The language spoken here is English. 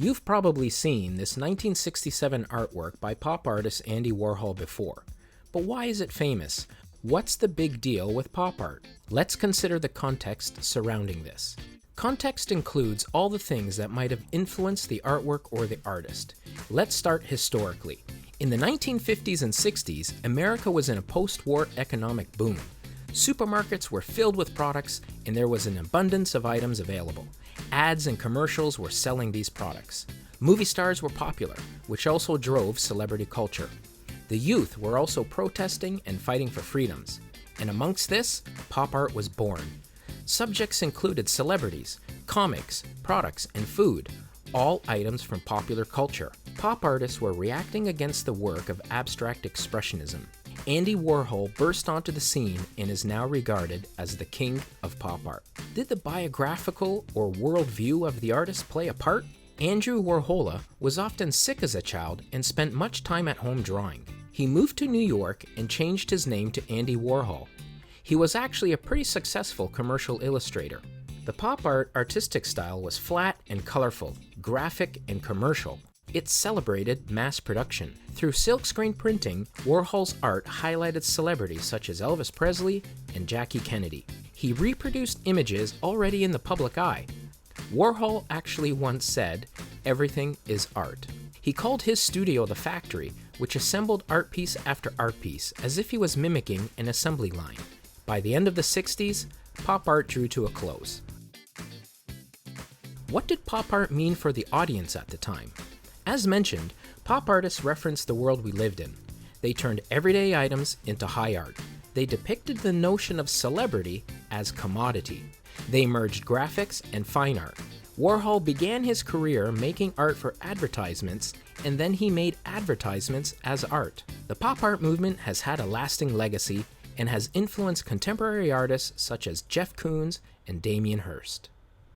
You've probably seen this 1967 artwork by pop artist Andy Warhol before. But why is it famous? What's the big deal with pop art? Let's consider the context surrounding this. Context includes all the things that might have influenced the artwork or the artist. Let's start historically. In the 1950s and 60s, America was in a post-war economic boom. Supermarkets were filled with products, and there was an abundance of items available. Ads and commercials were selling these products. Movie stars were popular, which also drove celebrity culture. The youth were also protesting and fighting for freedoms. And amongst this, pop art was born. Subjects included celebrities, comics, products, and food, all items from popular culture. Pop artists were reacting against the work of abstract expressionism. Andy Warhol burst onto the scene and is now regarded as the king of pop art. Did the biographical or worldview of the artist play a part? Andrew Warhol was often sick as a child and spent much time at home drawing. He moved to New York and changed his name to Andy Warhol. He was actually a pretty successful commercial illustrator. The pop art artistic style was flat and colorful, graphic and commercial. It celebrated mass production. Through silkscreen printing, Warhol's art highlighted celebrities such as Elvis Presley and Jackie Kennedy. He reproduced images already in the public eye. Warhol actually once said, "Everything is art." He called his studio the factory, which assembled art piece after art piece as if he was mimicking an assembly line. By the end of the 60s, pop art drew to a close. What did pop art mean for the audience at the time? As mentioned, pop artists referenced the world we lived in. They turned everyday items into high art. They depicted the notion of celebrity as commodity. They merged graphics and fine art. Warhol began his career making art for advertisements, and then he made advertisements as art. The pop art movement has had a lasting legacy and has influenced contemporary artists such as Jeff Koons and Damien Hirst.